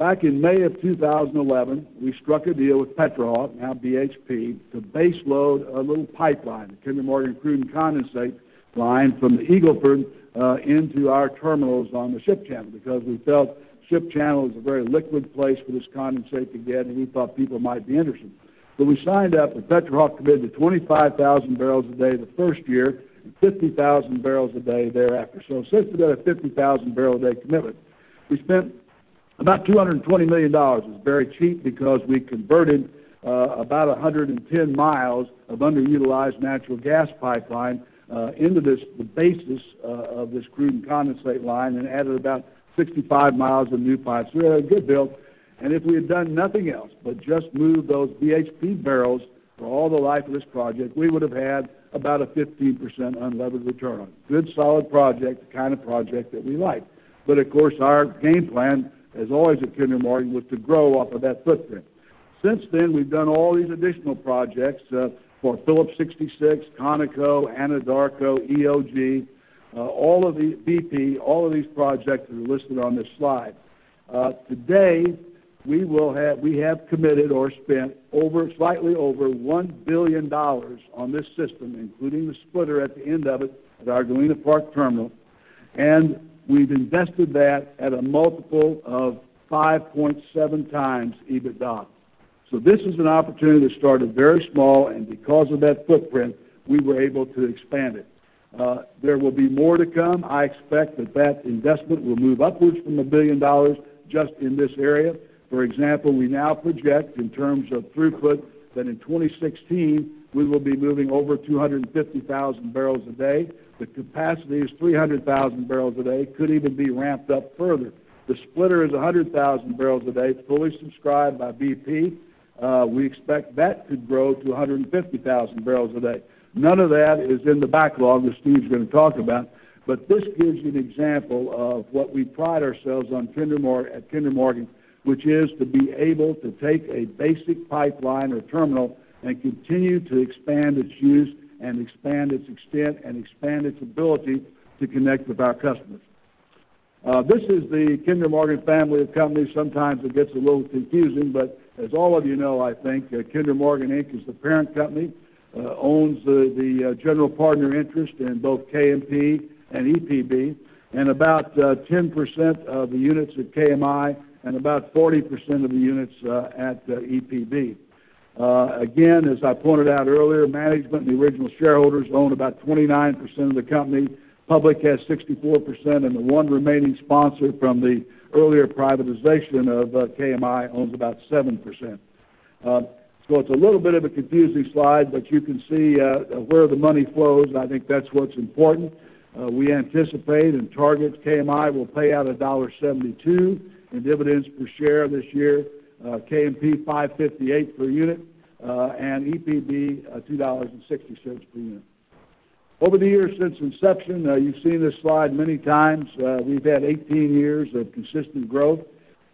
Back in May of 2011, we struck a deal with Petrohawk, now BHP, to base load a little pipeline, the Kinder Morgan crude and condensate line from the Eagle Ford into our terminals on the ship channel, because we felt ship channel is a very liquid place for this condensate to get, and we thought people might be interested. So we signed up, and Petrohawk committed to 25,000 barrels a day the first year and 50,000 barrels a day thereafter. So since we got a 50,000 barrel a day commitment, we spent about $220 million. It's very cheap because we converted about 110 miles of underutilized natural gas pipeline into the basis of this crude and condensate line, and added about 65 miles of new pipes. So we had a good build. And if we had done nothing else but just moved those BHP barrels for all the life of this project, we would have had about a 15% unlevered return on it. Good, solid project, the kind of project that we like. But of course, our game plan, as always at Kinder Morgan, was to grow off of that footprint. Since then, we've done all these additional projects for Phillips 66, Conoco, Anadarko, EOG, all of the BP, all of these projects that are listed on this slide. Today, we have committed or spent slightly over $1 billion on this system, including the splitter at the end of it at our Galena Park terminal, and we've invested that at a multiple of 5.7 times EBITDA. So this is an opportunity that started very small, and because of that footprint, we were able to expand it. There will be more to come. I expect that investment will move upwards from $1 billion just in this area. For example, we now project in terms of throughput that in 2016 we will be moving over 250,000 barrels a day. The capacity is 300,000 barrels a day, could even be ramped up further. The splitter is 100,000 barrels a day, fully subscribed by BP. We expect that could grow to 150,000 barrels a day. None of that is in the backlog that Steve's going to talk about, but this gives you an example of what we pride ourselves on at Kinder Morgan, which is to be able to take a basic pipeline or terminal and continue to expand its use and expand its extent and expand its ability to connect with our customers. This is the Kinder Morgan family of companies. Sometimes it gets a little confusing, but as all of you know, I think, Kinder Morgan, Inc. is the parent company, owns the general partner interest in both KMP and EPB, and about 10% of the units at KMI and about 40% of the units at EPB. Again, as I pointed out earlier, management and the original shareholders own about 29% of the company. Public has 64%, and the one remaining sponsor from the earlier privatization of KMI owns about 7%. So it's a little bit of a confusing slide, but you can see where the money flows. I think that's what's important. We anticipate and target KMI will pay out $1.72 in dividends per share this year, KMP $5.58 per unit, and EPB $2.60 per unit. Over the years since inception, you've seen this slide many times. We've had 18 years of consistent growth.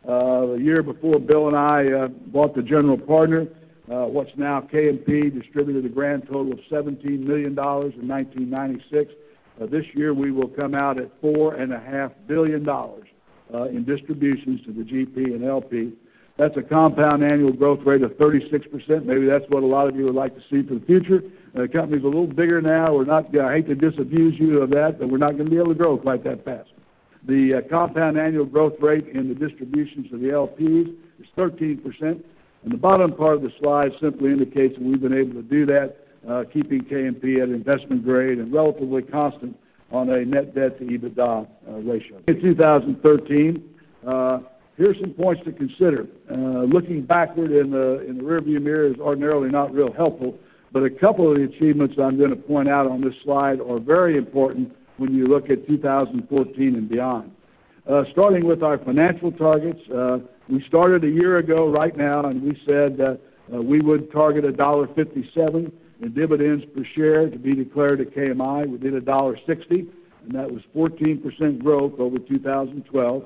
The year before Bill and I bought the general partner, what's now KMP distributed a grand total of $17 million in 1996. This year we will come out at $4.5 billion in distributions to the GP and LP. That's a compound annual growth rate of 36%. Maybe that's what a lot of you would like to see for the future. The company's a little bigger now. We're not, I hate to disabuse you of that, but we're not going to be able to grow quite that fast. The compound annual growth rate in the distributions to the LPs is 13%. And the bottom part of the slide simply indicates that we've been able to do that, keeping KMP at investment grade and relatively constant on a net debt to EBITDA ratio. In 2013, here's some points to consider. Looking backward in the rearview mirror is ordinarily not real helpful, but a couple of the achievements I'm going to point out on this slide are very important when you look at 2014 and beyond. Starting with our financial targets, we started a year ago right now, and we said we would target $1.57 in dividends per share to be declared at KMI. We did $1.60, and that was 14% growth over 2012.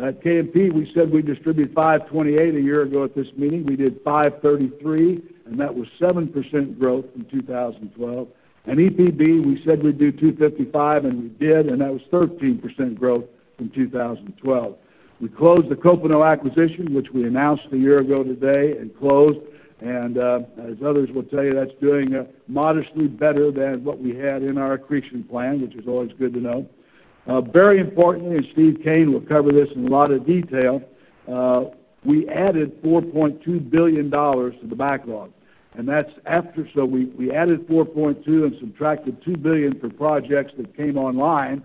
At KMP, we said we'd distribute $5.28 a year ago at this meeting. We did $5.33, and that was 7% growth from 2012. And EPB, we said we'd do $2.55, and we did, and that was 13% growth from 2012. We closed the Copano acquisition, which we announced a year ago today and closed. And as others will tell you, that's doing modestly better than what we had in our accretion plan, which is always good to know. Very importantly, and Steve Kane will cover this in a lot of detail, we added $4.2 billion to the backlog. And that's after, so we added 4.2 and subtracted $2 billion for projects that came online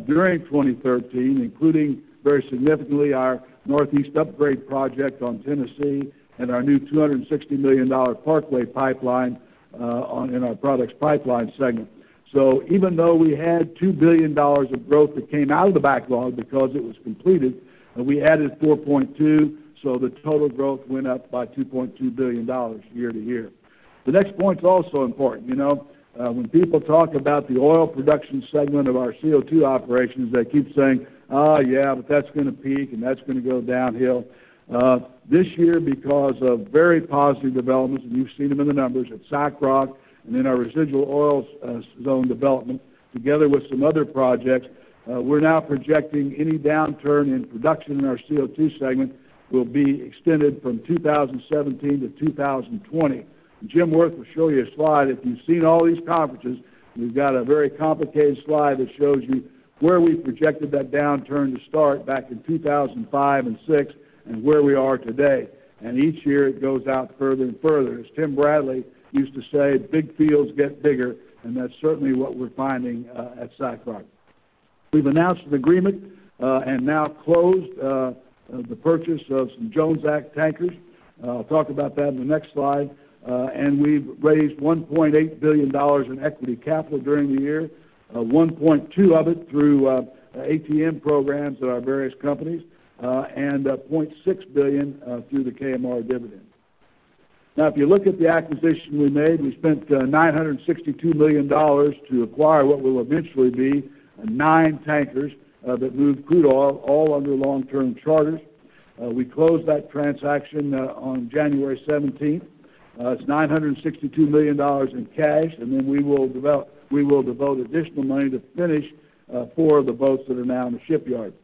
during 2013, including very significantly our Northeast Upgrade project on Tennessee and our new $260 million Parkway pipeline in our products pipeline segment. So even though we had $2 billion of growth that came out of the backlog because it was completed, we added 4.2, so the total growth went up by $2.2 billion year to year. The next point's also important. You know, when people talk about the oil production segment of our CO2 operations, they keep saying, yeah, but that's going to peak and that's going to go downhill. This year, because of very positive developments, and you've seen them in the numbers at SACROC and in our residual oil zone development, together with some other projects, we're now projecting any downturn in production in our CO2 segment will be extended from 2017 to 2020. Jim Worth will show you a slide. If you've seen all these conferences, we've got a very complicated slide that shows you where we projected that downturn to start back in 2005 and 6 and where we are today. And each year it goes out further and further. As Tim Bradley used to say, big fields get bigger, and that's certainly what we're finding at SACROC. We've announced an agreement and now closed the purchase of some Jones Act tankers. I'll talk about that in the next slide. And we've raised $1.8 billion in equity capital during the year, 1.2 of it through ATM programs at our various companies, and $0.6 billion through the KMR dividend. Now, if you look at the acquisition we made, we spent $962 million to acquire what will eventually be 9 tankers that move crude oil, all under long-term charters. We closed that transaction on January 17th. It's $962 million in cash, and then we will devote additional money to finish 4 of the boats that are now in the shipyard.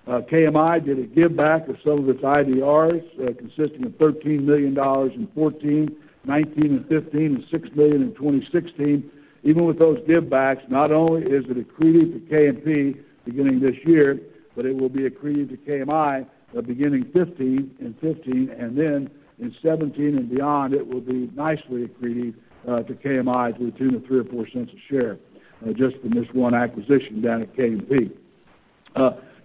KMI did a give back of some of its IDRs, consisting of $13 million in 14, 19 and 15, and $6 million in 2016. Even with those give backs, not only is it accretive to KMP beginning this year, but it will be accretive to KMI beginning 15 and then in 17 and beyond, it will be nicely accretive to KMI to the tune of 3 or 4 cents a share, just from this one acquisition down at KMP.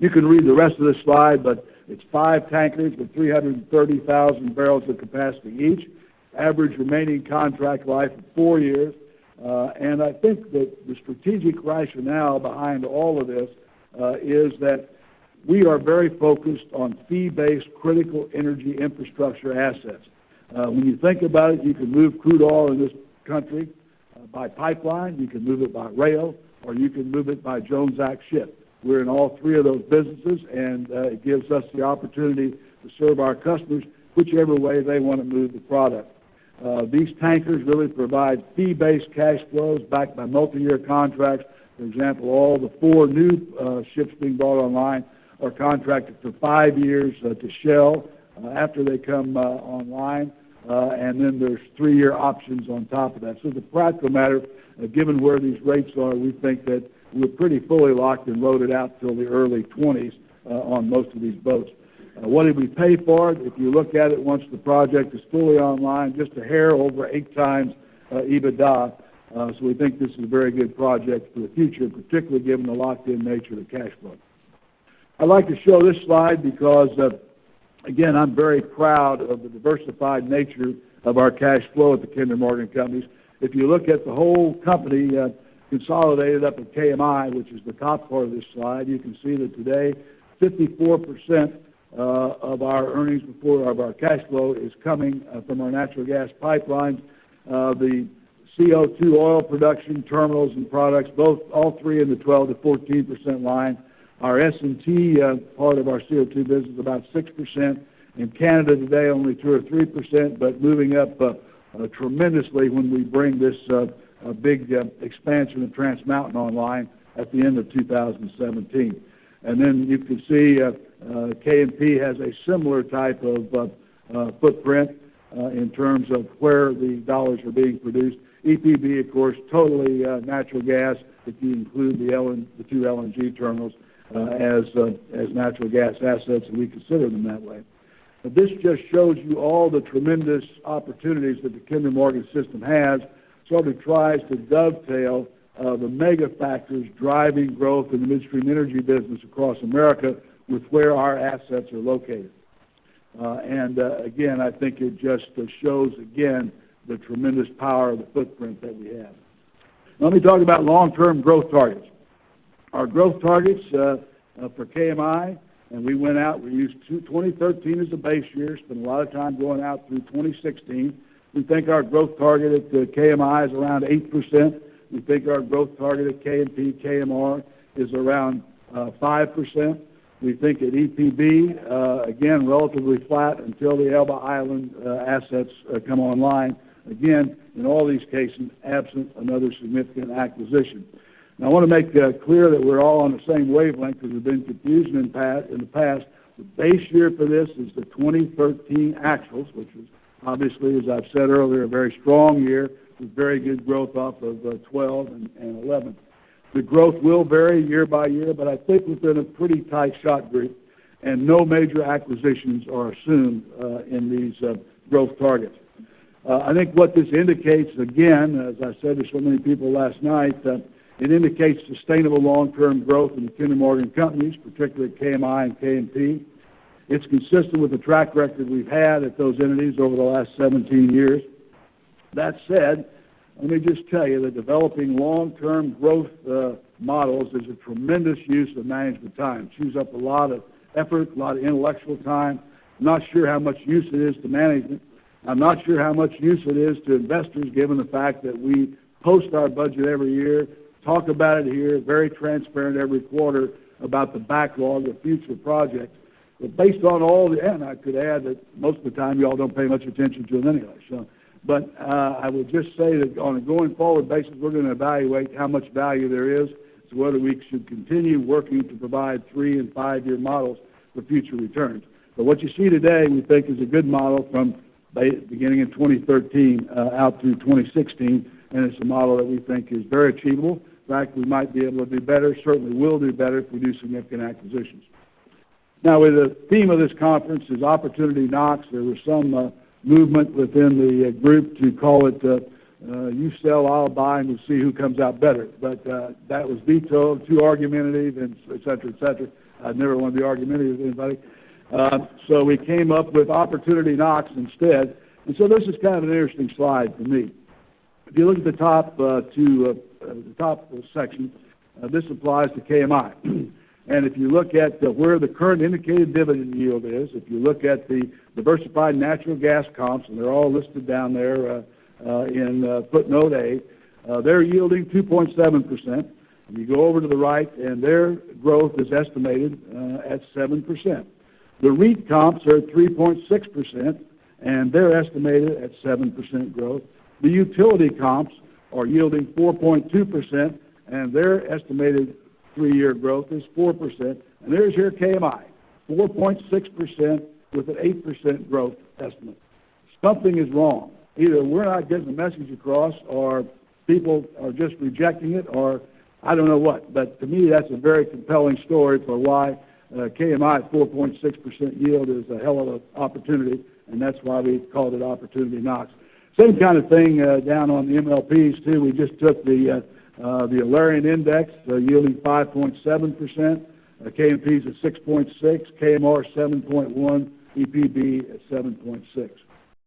You can read the rest of this slide, but it's 5 tankers with 330,000 barrels of capacity each, average remaining contract life of 4 years, and I think that the strategic rationale behind all of this is that we are very focused on fee-based critical energy infrastructure assets. When you think about it, you can move crude oil in this country by pipeline, you can move it by rail, or you can move it by Jones Act ship. We're in all 3 of those businesses, and it gives us the opportunity to serve our customers whichever way they want to move the product. These tankers really provide fee-based cash flows backed by multi-year contracts. For example, all the 4 new ships being brought online are contracted for 5 years to Shell after they come online, and then there's 3-year options on top of that. So as a practical matter, given where these rates are, we think that we're pretty fully locked and loaded out till the early 20s on most of these boats. What did we pay for it? If you look at it once the project is fully online, just a hair over 8 times EBITDA. So we think this is a very good project for the future, particularly given the locked-in nature of the cash flow. I'd like to show this slide because, again, I'm very proud of the diversified nature of our cash flow at the Kinder Morgan companies. If you look at the whole company consolidated up at KMI, which is the top part of this slide, you can see that today 54% of our earnings of our cash flow is coming from our natural gas pipelines. The CO2 oil production, terminals, and products, all 3 in the 12 to 14% line. Our S&T part of our CO2 business is about 6%. In Canada today, only 2 or 3%, but moving up tremendously when we bring this big expansion of Trans Mountain online at the end of 2017. And then you can see K&P has a similar type of footprint in terms of where the dollars are being produced. EPB, of course, totally natural gas if you include the two LNG terminals as natural gas assets, and we consider them that way. But this just shows you all the tremendous opportunities that the Kinder Morgan system has, sort of tries to dovetail the mega factors driving growth in the midstream energy business across America with where our assets are located. Again, I think it just shows, again, the tremendous power of the footprint that we have. Let me talk about long-term growth targets. Our growth targets for KMI, and we went out, we used 2013 as a base year, spent a lot of time going out through 2016. We think our growth target at KMI is around 8%. We think our growth target at K&P, KMR is around 5%. We think at EPB, again, relatively flat until the Elba Island assets come online. Again, in all these cases, absent another significant acquisition. Now, I want to make clear that we're all on the same wavelength because there's been confusion in the past. The base year for this is the 2013 actuals, which was obviously, as I've said earlier, a very strong year with very good growth off of 12 and 11. The growth will vary year by year, but I think within a pretty tight shot group, and no major acquisitions are assumed in these growth targets. I think what this indicates, again, as I said to so many people last night, it indicates sustainable long-term growth in the Kinder Morgan companies, particularly KMI and K&P. It's consistent with the track record we've had at those entities over the last 17 years. That said, let me just tell you that developing long-term growth models is a tremendous use of management time. It chews up a lot of effort, a lot of intellectual time. I'm not sure how much use it is to management. I'm not sure how much use it is to investors, given the fact that we post our budget every year, talk about it here, very transparent every quarter about the backlog of future projects. But based on all the, and I could add that most of the time you all don't pay much attention to them anyway. But I would just say that on a going forward basis, we're going to evaluate how much value there is, so whether we should continue working to provide 3- and 5-year models for future returns. But what you see today, we think, is a good model from beginning in 2013 out through 2016, and it's a model that we think is very achievable. In fact, we might be able to do better, certainly will do better if we do significant acquisitions. Now, with the theme of this conference is Opportunity Knocks, there was some movement within the group to call it you sell, I'll buy, and we'll see who comes out better. But that was vetoed, too argumentative, and et cetera, et cetera. I never want to be argumentative with anybody. So we came up with Opportunity Knocks instead. And so this is kind of an interesting slide for me. If you look at the top the top section, this applies to KMI. And if you look at where the current indicated dividend yield is, if you look at the diversified natural gas comps, and they're all listed down there in footnote A, they're yielding 2.7%. You go over to the right, and their growth is estimated at 7%. The REIT comps are at 3.6%, and they're estimated at 7% growth. The utility comps are yielding 4.2%, and their estimated 3-year growth is 4%. And there's your KMI, 4.6% with an 8% growth estimate. Something is wrong. Either we're not getting the message across, or people are just rejecting it, or I don't know what. But to me, that's a very compelling story for why KMI 4.6% yield is a hell of an opportunity, and that's why we called it Opportunity Knocks. Same kind of thing down on the MLPs, too. We just took the Alarian Index, yielding 5.7%. K&P's at 6.6, KMR 7.1, EPB at 7.6.